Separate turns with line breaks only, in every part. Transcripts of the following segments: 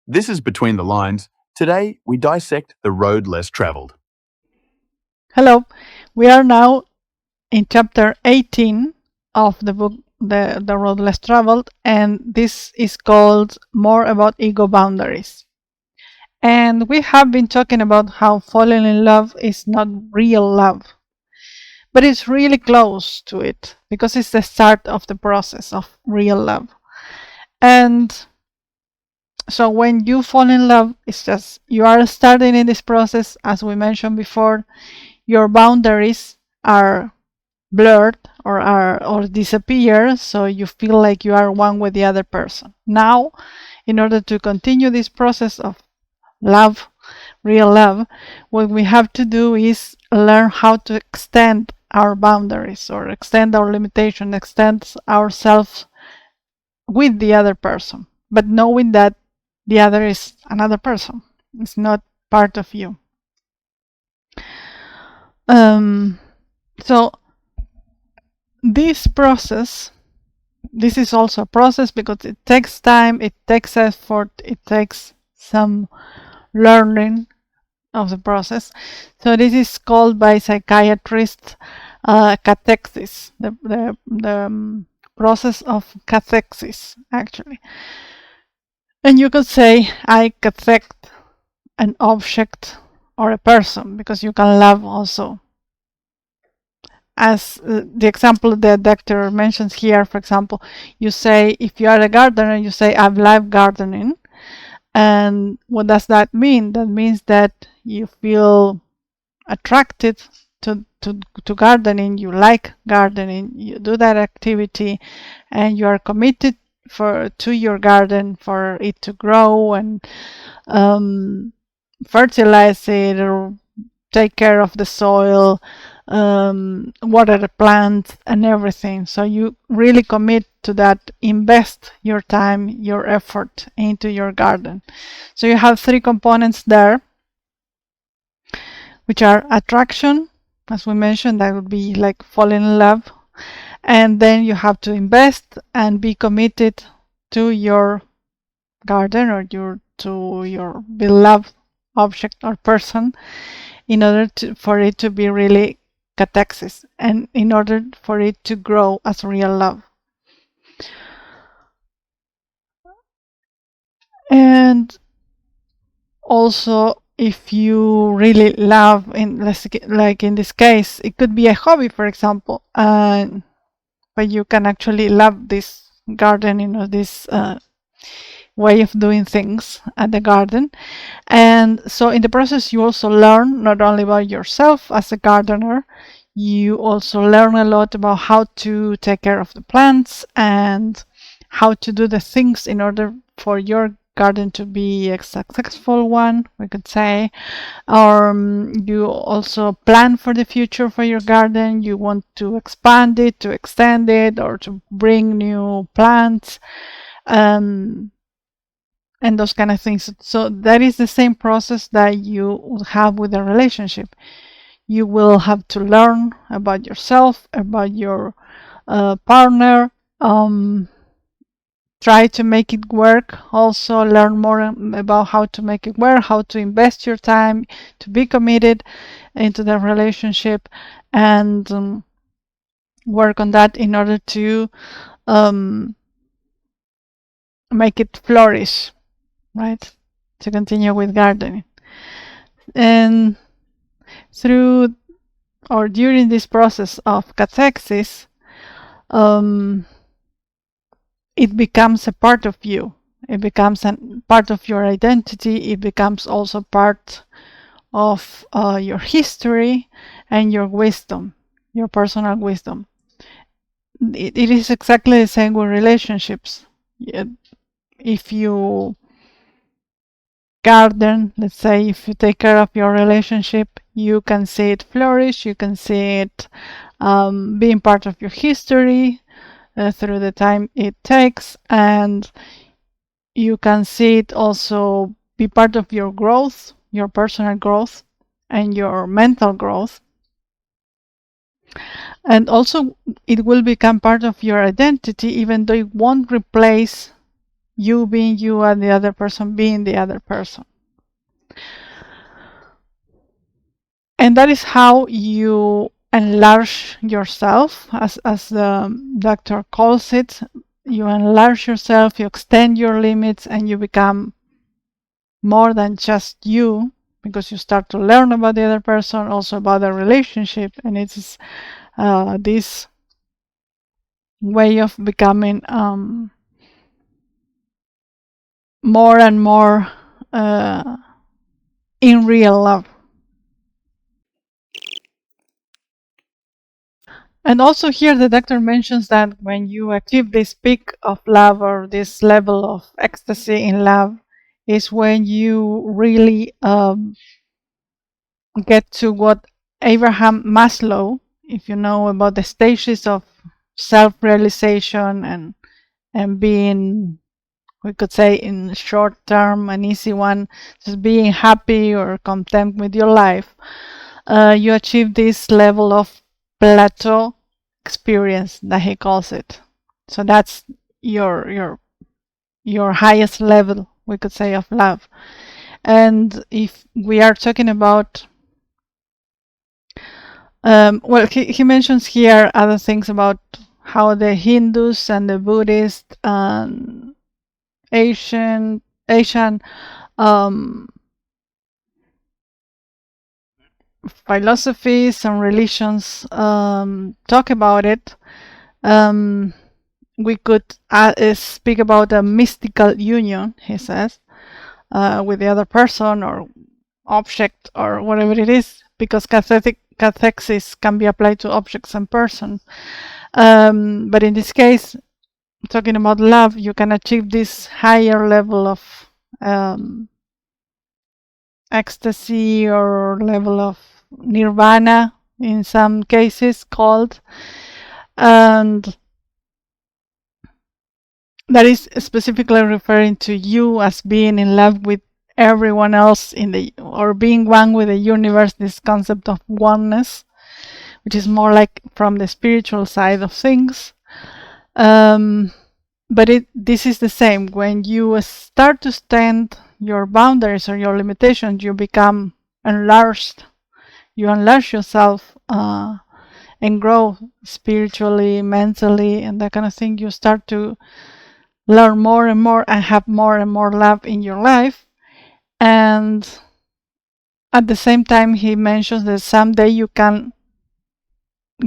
This is Between the Lines. Today, we dissect the road less traveled.
Hello, we are now in chapter 18 of the book The Road Less Traveled, and this is called More About Ego Boundaries. And we have been talking about how falling in love is not real love, but it's really close to it because it's the start of the process of real love. And so when you fall in love, it's just you are starting in this process. As we mentioned before, your boundaries are blurred or disappear, so you feel like you are one with the other person. Now, in order to continue this process of love, real love, what we have to do is learn how to extend our boundaries or extend our limitation, extend ourselves with the other person, but knowing that the other is another person. It's not part of you. So this process, this is also a process because it takes time, it takes effort, it takes some learning of the process. So this is called by psychiatrists cathexis, the process of cathexis, actually. And you could say, I cathect an object or a person, because you can love also. As the example the doctor mentions here, for example, you say, if you are a gardener, you say, I love gardening. And what does that mean? That means that you feel attracted to gardening, you like gardening, you do that activity, and you are committed to your garden for it to grow and fertilize it or take care of the soil, water the plants and everything. So you really commit to that, invest your time, your effort into your garden. So you have three components there, which are attraction, as we mentioned, that would be like falling in love. And then you have to invest and be committed to your garden or to your beloved object or person in order for it to be really cathexis and in order for it to grow as real love. And also, if you really love, like in this case, it could be a hobby, for example, but you can actually love this garden, this way of doing things at the garden. And so in the process, you also learn not only about yourself as a gardener, you also learn a lot about how to take care of the plants and how to do the things in order for your garden to be a successful one, we could say. Or you also plan for the future for your garden. You want to expand it, to extend it, or to bring new plants. And those kind of things. So that is the same process that you would have with a relationship. You will have to learn about yourself, about your partner, try to make it work, also learn more about how to make it work, how to invest your time, to be committed into the relationship, and work on that in order to make it flourish, right? To continue with gardening. And through or during this process of cathexis, it becomes a part of you. It becomes a part of your identity. It becomes also part of your history and your wisdom, your personal wisdom. It is exactly the same with relationships. If you garden, let's say, if you take care of your relationship, you can see it flourish, you can see it being part of your history through the time it takes, and you can see it also be part of your growth, your personal growth and your mental growth. And also it will become part of your identity, even though it won't replace you being you and the other person being the other person. And that is how you enlarge yourself, as the doctor calls it. You enlarge yourself, you extend your limits, and you become more than just you, because you start to learn about the other person, also about the relationship. And it's this way of becoming more and more in real love. And also here the doctor mentions that when you achieve this peak of love, or this level of ecstasy in love, is when you really get to what Abraham Maslow, if you know about the stages of self-realization and being, we could say in short term, an easy one, just being happy or content with your life, you achieve this level of plateau experience that he calls it. So that's your highest level, we could say, of love. And if we are talking about well, he mentions here other things about how the Hindus and the Buddhists and Asian philosophies and religions talk about it. We could speak about a mystical union, he says, with the other person or object or whatever it is, because cathexis can be applied to objects and persons. But in this case, talking about love, you can achieve this higher level of ecstasy or level of nirvana in some cases called, and that is specifically referring to you as being in love with everyone else in the, or being one with the universe, this concept of oneness, which is more like from the spiritual side of things. But this is the same. When you start to stand your boundaries or your limitations, you become enlarged. You enlarge yourself and grow spiritually, mentally, and that kind of thing. You start to learn more and more and have more and more love in your life. And at the same time, he mentions that someday you can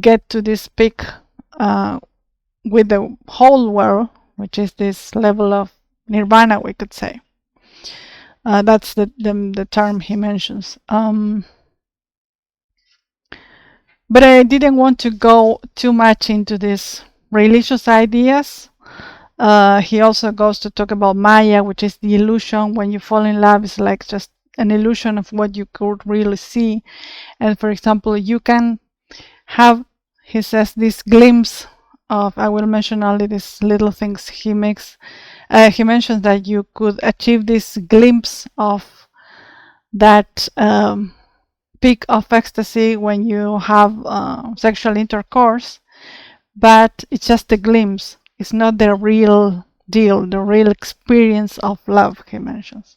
get to this peak with the whole world, which is this level of nirvana, we could say. That's the term he mentions. But I didn't want to go too much into these religious ideas. He also goes to talk about Maya, which is the illusion. When you fall in love, it's like just an illusion of what you could really see. And for example, you can have, he says, this glimpse of, I will mention only these little things he makes. He mentions that you could achieve this glimpse of that peak of ecstasy when you have sexual intercourse, but it's just a glimpse. It's not the real deal, the real experience of love, he mentions.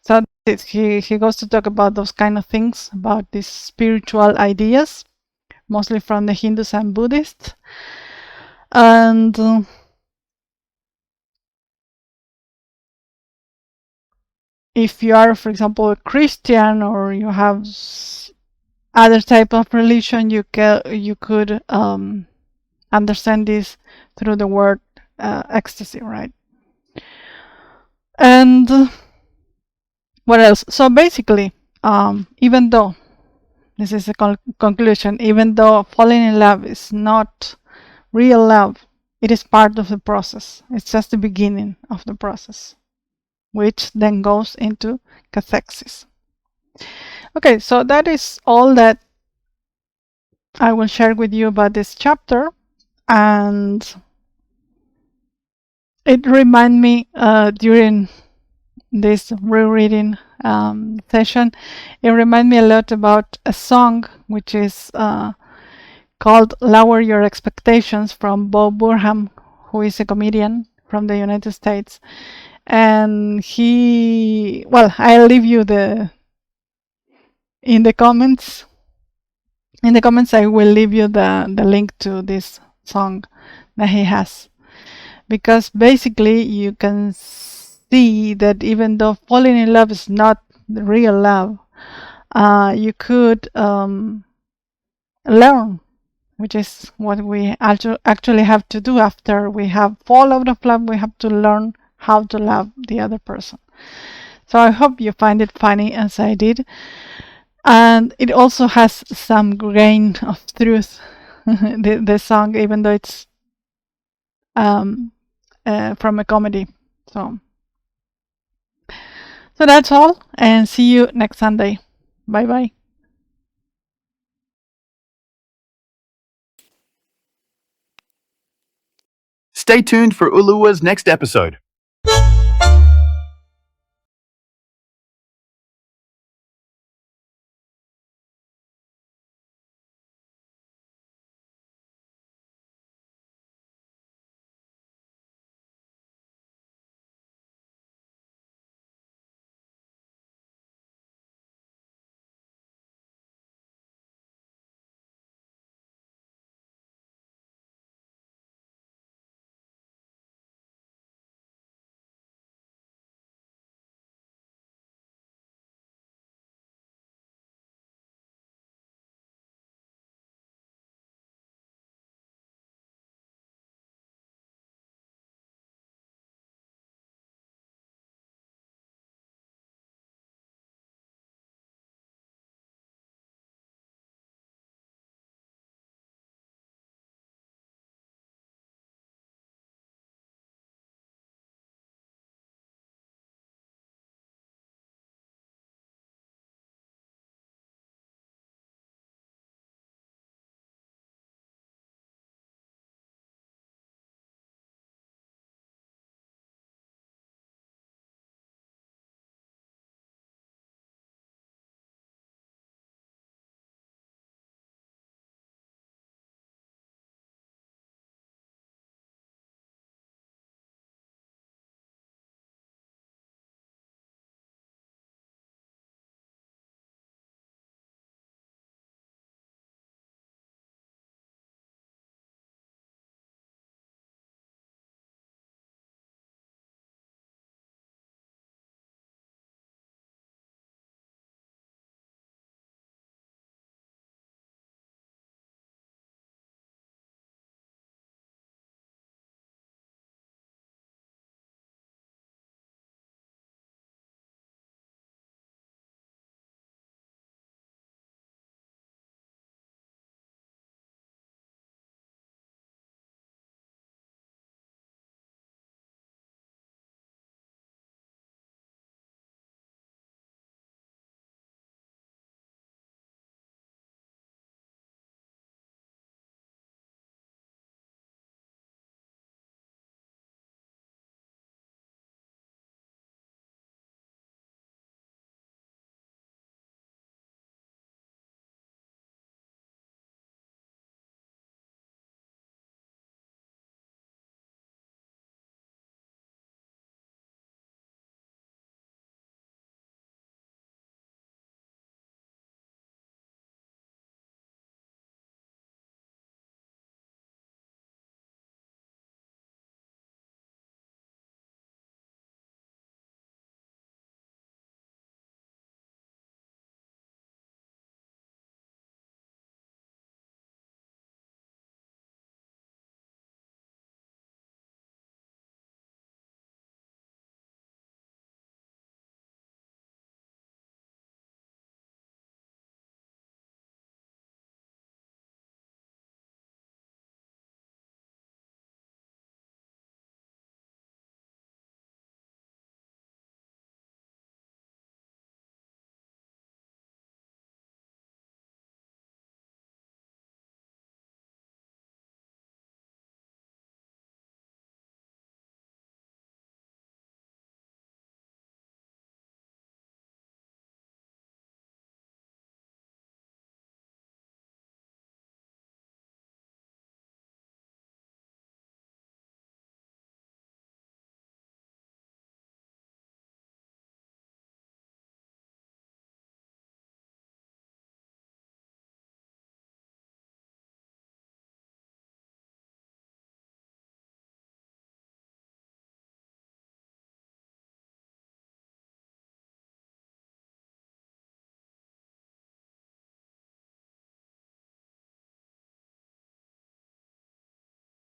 So he goes to talk about those kind of things, about these spiritual ideas, mostly from the Hindus and Buddhists. And if you are, for example, a Christian, or you have other type of religion, you could understand this through the word ecstasy, right? And what else? So basically, even though this is a conclusion, even though falling in love is not real love, it is part of the process. It's just the beginning of the process, which then goes into cathexis. Okay, so that is all that I will share with you about this chapter. And it reminded me during this rereading session, it reminded me a lot about a song which is called Lower Your Expectations from Bob Burnham, who is a comedian from the United States. And I'll leave you in the comments. In the comments, I will leave you the link to this song that he has. Because basically you can see that even though falling in love is not the real love, you could learn, which is what we actually have to do after we have fall out of love. We have to learn how to love the other person. So I hope you find it funny as I did. And it also has some grain of truth, the song, even though it's from a comedy. So that's all, and see you next Sunday. Bye bye.
Stay tuned for Uluwa's next episode.